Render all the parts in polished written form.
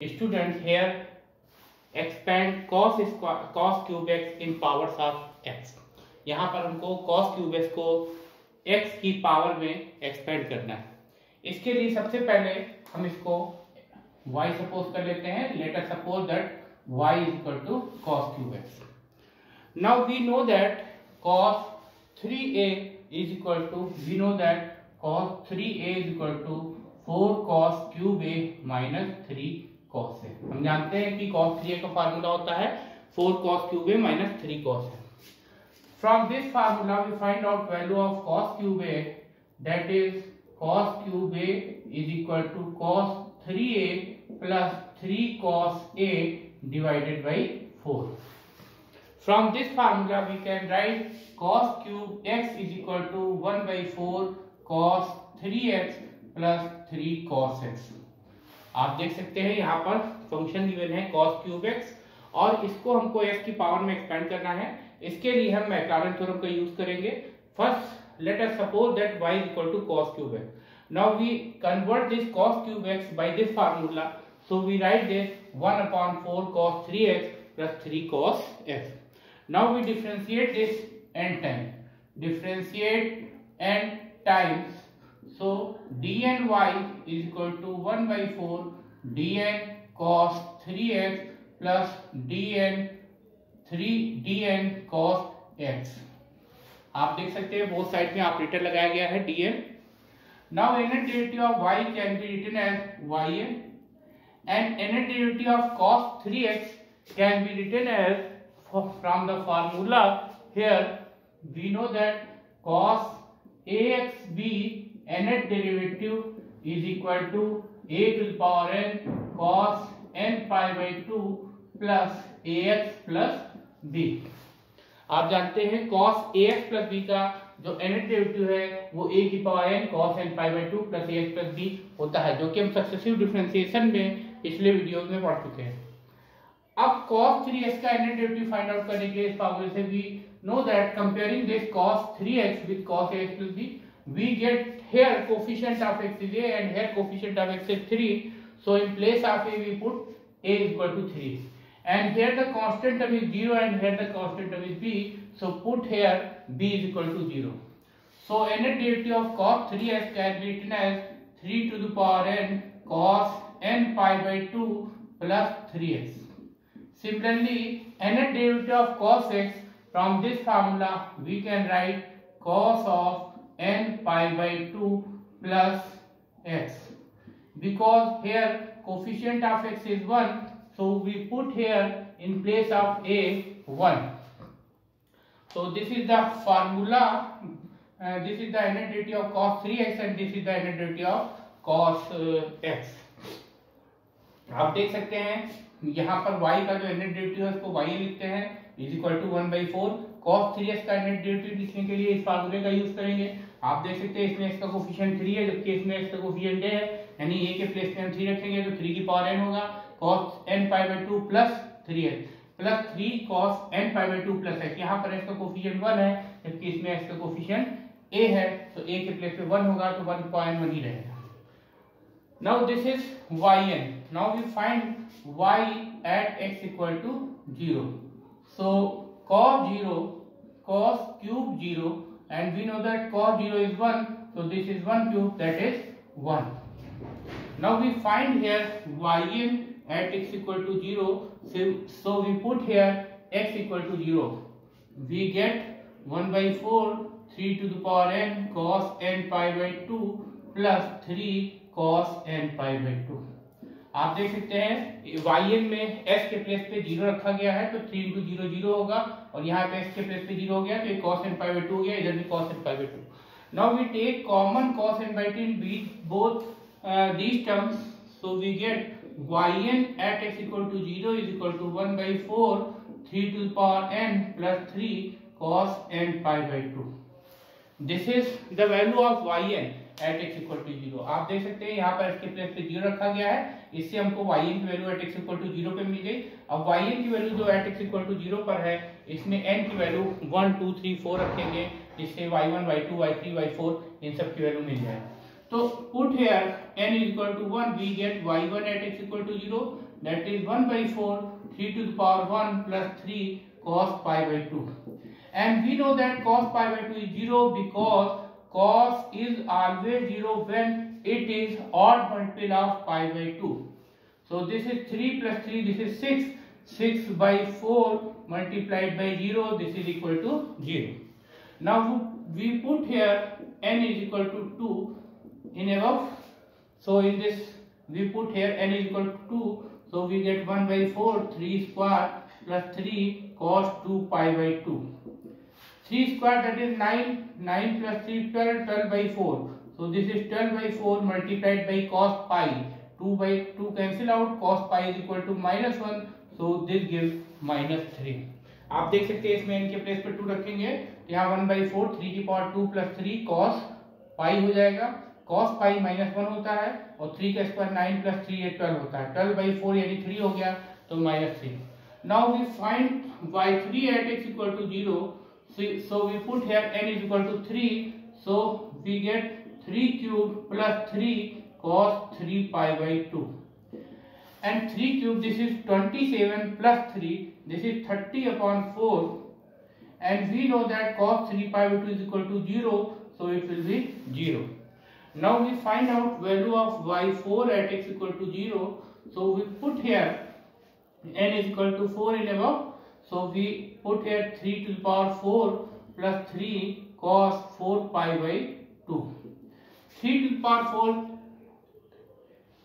Students, here expand cos cube x in powers of x. यहाँ पर हमको cos cube x को x की पावर में एक्सपेंड करना है। इसके लिए सबसे पहले हम इसको y सपोज कर लेते हैं। Let us suppose that y is equal to cos cube x. Now we know that cos 3a is equal to, we know that cos 3a is equal to 4 cos cube a minus 3 cos a. हम जानते हैं कि cos 3a का formula होता है 4 cos cube a minus 3 cos a. From this formula we find out value of cos cube a, that is cos cube a is equal to cos 3a plus 3 cos a divided by 4. From this formula we can write cos cube x is equal to 1 by 4 cos 3x plus 3 cos x. आप देख सकते हैं यहाँ पर function given है cos cube x और इसको हमको x की पावर में एक्सपेंड करना है। इसके लिए हम मैक्लॉरेन थ्योरम का यूज करेंगे। First let us suppose that y is equal to cos cube x. Now we convert this cos cube x by this formula. So we write this 1 upon 4 cos 3x plus 3 cos x. Now we differentiate this n time. Differentiate n times. So dn y is equal to 1 by 4 dn cos 3x plus dn cos x. आप देख सकते हैं both side में operator लगाया गया है dn. Now n derivative of y can be written as yn and n derivative of cos 3x can be written as, from the formula here we know that cos axb n derivative is equal to a to the power n cos n pi by 2 plus ax plus b. आप जानते हैं cos ax plus b का जो n derivative है वो a की power n cos n pi by 2 plus ax plus b होता है, जो कि हम सक्सेसिव डिफरेंशिएशन में पिछले वीडियोस में पढ़ चुके हैं। अब cos 3x का n डेरिवेटिव फाइंड आउट करने के लिए इस फार्मूले से we know that comparing this cos 3x with cos ax plus b we get here coefficient of x is a and here coefficient of x is 3. So in place of a we put a is equal to 3 and here the constant term is 0 and here the constant term is b. So put here b is equal to 0. So n derivative of cos 3x can be written as 3 to the power n cos n pi by 2 plus 3x. Similarly n derivative of cos x, from this formula we can write cos of n pi by 2 plus x. Because here coefficient of x is 1, so we put here in place of a 1. So this is the formula, this is the n derivative of cos 3x and this is the n derivative of cos x. आप देख सकते हैं यहाँ पर y का जो n derivative है उसको y लिखते हैं is equal to 1 by 4 cos 3x का n डेरिवेटिव लिखने के लिए इस फार्मूले का यूज करेंगे। आप देख सकते हैं इसमें x का कोफिशिएंट 3 है जबकि इसमें x का कोफिशिएंट है, यानी a के प्लेस में हम 3 रखेंगे तो 3 की पावर n होगा cos n pi by 2 plus 3x plus 3 cos n pi by 2 plus x। यहाँ पर x का कोफिशिएंट 1 है जबकि इसमें x का कोफिशिएंट a है, तो a के प्लेस पे 1 होगा तो 1.1 ही रहेगा। Now this is yn. Now we find y at x equal to 0. So cos 0, cos cube 0 and we know that cos 0 is 1, so this is 1 cube, that is 1. Now we find here yn at x equal to 0, so we put here x equal to 0. We get 1 by 4 3 to the power n cos n pi by 2 plus 3 cos n pi by 2. आप देख सकते हैं yn में x के place पे 0 रखा गया है तो 3 into 0 0 होगा और यहाँ पे x के प्लेस पे 0 हो गया तो ये cos n pi by 2 हो गया, इधर भी cos n pi by 2. Now we take common cos n by 2 in both these terms, so we get yn at x equal to 0 is equal to 1 by 4 3 to the power n plus 3 cos n pi by 2. This is the value of yn at x equal to 0. आप देख सकते हैं यहाँ पर इसके place पे 0 रखा गया है, इससे हमको yn की value at x equal to 0 पे मिल गई। अब yn की वैल्यू जो at x equal to 0 पर है इसमें n की वैल्यू 1 2 3 4 रखेंगे जिससे y1 y2 y3 y4 इन सब की वैल्यू मिल जाए। तो put here n is equal to 1 we get y1 at x equal to 0 that is 1 by 4 3 to the power 1 plus 3 cos pi by 2. And we know that cos pi by 2 is 0 because cos is always 0 when it is odd multiple of pi by 2. So this is 3 plus 3, this is 6. 6 by 4 multiplied by 0, this is equal to 0. Now we put here n is equal to 2 in above. So in this we put here n is equal to 2. So we get 1 by 4 3 square plus 3 cos 2 pi by 2. 3 square that is 9. 9 plus 3 12. 12 by 4. So this is 12 by 4 multiplied by cos pi. 2 by 2 cancel out. Cos pi is equal to minus 1. So this gives minus 3. आप देख सकते हैं इसमें इनके place पे 2 रखेंगे, यहाँ 1 by 4 3 की पावर 2 plus 3 cos पाई हो जाएगा. cos पाई minus 1 होता है और 3 का स्क्वायर 9 plus 3 ये 12 होता है. 12 by 4 यानी 3 हो गया तो minus 3. Now we find y3 at x equal to 0. So we put here n is equal to 3. So we get 3 cube plus 3 cos 3 pi by 2. And 3 cube, this is 27 plus 3, this is 30 upon 4, and we know that cos 3 pi by 2 is equal to 0, so it will be 0. Now we find out value of y4 at x equal to 0, so we put here n is equal to 4 in above, so we put here 3 to the power 4 plus 3 cos 4 pi by 2. 3 to the power 4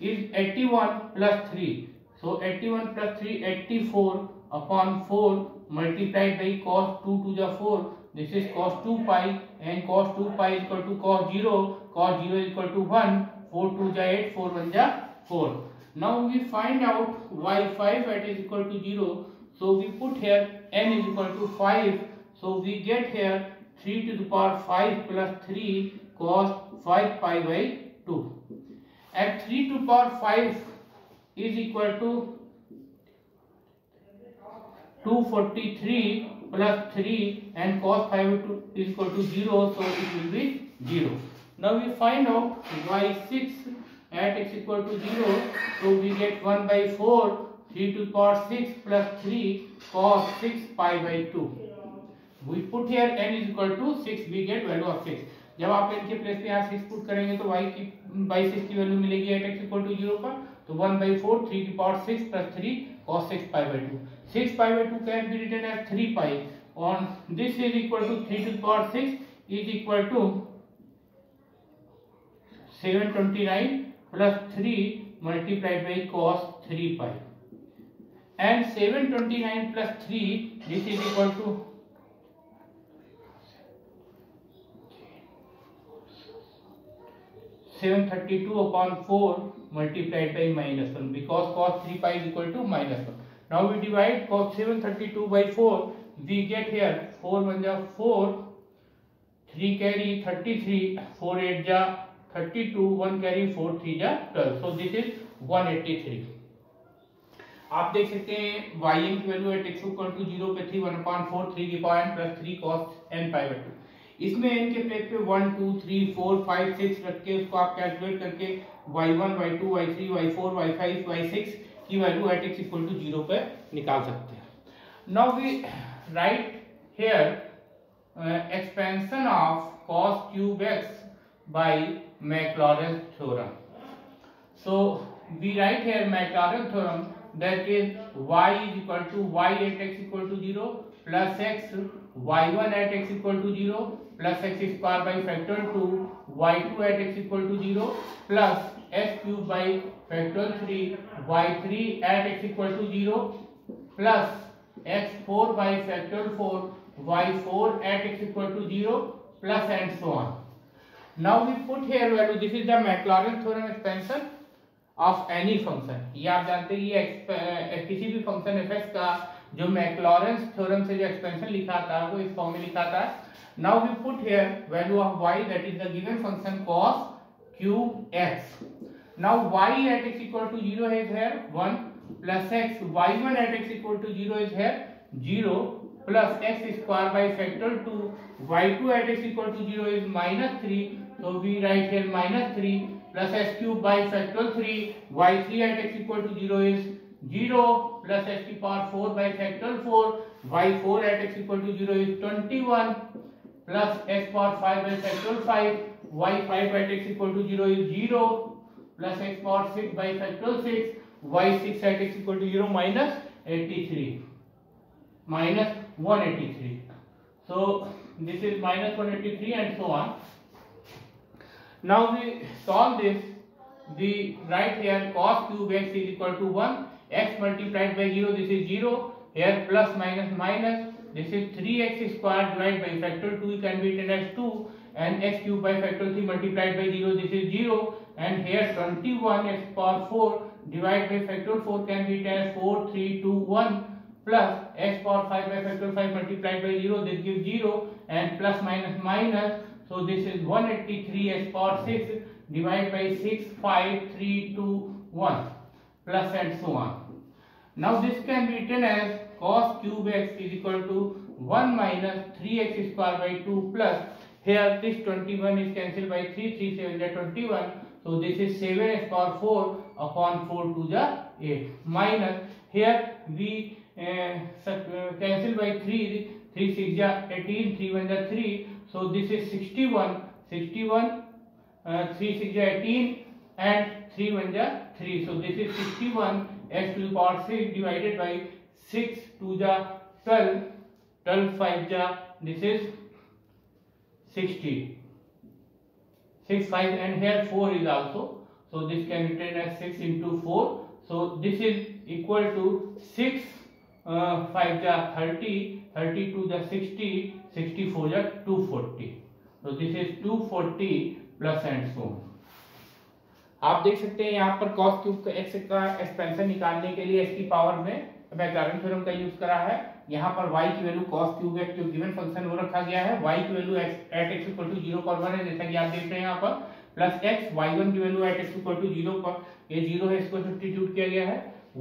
is 81 plus 3. So 81 plus 3 84 upon 4 multiplied by cos 2 to the 4. This is cos 2 pi and cos 2 pi is equal to cos 0. Cos 0 is equal to 1. 4 2 ja 8, 4 1 ja 4. Now we find out y5 at is equal to 0. So we put here n is equal to 5. So we get here 3 to the power 5 plus 3 cos 5 pi by 2. And 3 to the power 5 is equal to 243 plus 3 and cos 5 is equal to 0, so it will be 0. Now we find out y6 at x equal to 0, so we get 1 by 4 3 to the power 6 plus 3 cos 6 pi by 2. We put here n is equal to 6, we get value of 6. जब आप n के place पे यहाँ 6 put करेंगे तो y6 की value मिलेगी eight x equal to 0 पर, तो 1 by 4 3 की power 6 plus 3 cos 6 pi by 2. 6 pi by 2 can be written as 3 pi. On this is equal to 3 to the power 6 is equal to 729 plus 3 multiplied by cos 3 pi. And 729 plus 3, this is equal to 732 upon 4 multiplied by minus 1, because cos 3 pi is equal to minus 1. Now we divide cos 732 by 4. We get here 4 1 ja 4, 3 carry 33, 4 8 ja 32, 1 carry 4 3 ja 12. So this is 183. आप देख सकते हैं yn की value at x equal to 0 पे थी 1/4 3 की power n plus 3 cos n pi by 2. इसमें n के प्लेस पे 1 2 3 4 5 6 रख के उसको आप कैलकुलेट करके y1 y2 y3 y4 y5 y6 की value at x equal to 0 पे निकाल सकते हैं. Now we write here expansion of cos cube x by Maclaurin's theorem. So we write here Maclaurin theorem, that is y is equal to y at x equal to 0 plus x y1 at x equal to 0 plus x square by factor 2 y2 at x equal to 0 plus x cube by factor 3 y3 at x equal to 0 plus x4 by factor 4 y4 at x equal to 0 plus and so on. Now we put here value. This is the Maclaurin theorem expansion of any function. ये आप जानते हैं ये किसी भी function F का जो मैक्लॉरेंस theorem से जो एक्सपेंशन लिखा था वो इस फॉर्म में लिखा था. Now we put here value of y that is the given function cos cube x. Now y at x equal to 0 is here 1 plus x y1 at x equal to 0 is here 0 plus x square by factor 2 y2 at x equal to 0 is minus 3. So we write here minus 3 plus x cube by factor 3 y3 at x equal to 0 is 0 plus x to the power 4 by factor 4, y4 at x equal to 0 is 21 plus x power 5 by factor 5, y5 at x equal to 0 is 0 plus x power 6 by factor 6, y6 at x equal to 0 minus 83, minus 183. So this is minus 183 and so on. Now we solve this. We write here cos cube x is equal to 1, x multiplied by 0, this is 0, here plus minus minus, this is 3x square divided by factor 2 can be written as 2, and x cube by factor 3 multiplied by 0, this is 0, and here 21 x power 4 divided by factor 4 can be written as 4, 3, 2, 1 plus x power 5 by factor 5 multiplied by 0, this gives 0, and plus minus minus, so this is 183 x power 6 divided by 6, 5, 3, 2, 1 plus and so on. Now this can be written as cos cube x is equal to 1 minus 3x square by 2 plus, here this 21 is cancelled by 3, 3 7 is 21, so this is 7x power 4 upon 4 to the 8 minus, here we cancel by 3, 3 6 is 18, 3 1 is 3, so this is 61, 3 6 is 18 and 3 1 is 3, so this is 61 x to the power 6 divided by 6 to the 12, 12 5 this is 60, 6 5 and here 4 is also, so this can be written as 6 into 4, so this is equal to 6 5 30, 30 to the 60, 64 240, so this is 240 plus and so on. आप देख सकते हैं यहाँ पर cos cube x का expansion निकालने के लिए x की पावर में मैक्लॉरिन थ्योरम का यूज करा है। यहाँ पर y की वैल्यू cos क्यूब x जो गिवन फंक्शन वो रखा गया है, y की value at x equal to 0 पर 1 है जैसा कि आप देख रहे हैं यहाँ पर, प्लस x y1 की value at x equal to 0 पर ये 0 है, इसको सब्स्टिट्यूट किया गया है,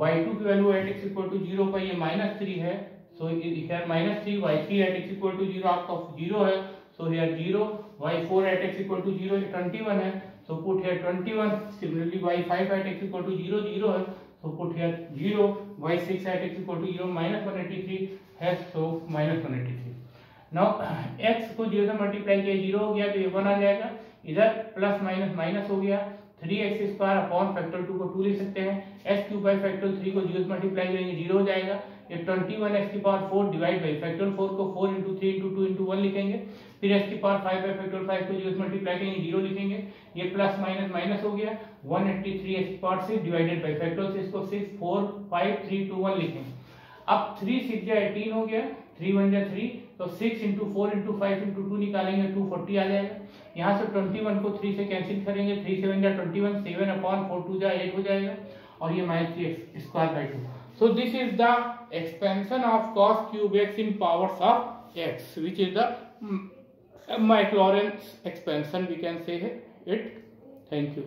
y2 की value at x equal to 0 पर ये -3 है, so here -3, y3 at x equal to 0 आपका 0 है, so here 0, y4 at x equal to 0 21 है, so put here 21, similarly y5 at x equal to 0 0 है, so put here 0, y6 at x equal to 0 minus 183 है, so minus 183. now x को 0 से multiply किया 0 हो गया तो ये 1 आ जाएगा, इधर प्लस माइनस माइनस हो गया, 3x स्क्वायर अपॉन फैक्टर 2 को 2 लिख सकते हैं, x क्यूब बाई फैक्टर 3 को 0 से मल्टीप्लाई करेंगे 0 हो जाएगा, ये 21x की पावर 4 डिवाइड बाई फैक्टर 4 को 4 इंटू 3 इंटू 2 इंटू 1 लिखेंगे, फिर x की पावर 5 बाई फैक्टर 5 को 0 से मल्टीप्लाई करेंगे 0 लिखेंगे, ये प्लस माइनस माइनस हो गया, 183x की पावर 6 डिवाइडेड बाई फैक्टर 6 को 6 4 5 3 2 1 लिखेंगे। अब 3 6 जा 18 हो गया, 3 1 जा 3, तो 6 इंटू 4 इंटू 5 इंटू 2 निकालेंगे 240 आ जाएगा, यहाँ से 21 को 3 से कैंसिल करेंगे, 3 7 जा 21, 7 अपॉन 4 2 जा 8 हो जाएगा, और ये minus 3x square by 2. So this is the expansion of cos cube x in powers of x, which is the Maclaurin's expansion, we can say it. Thank you.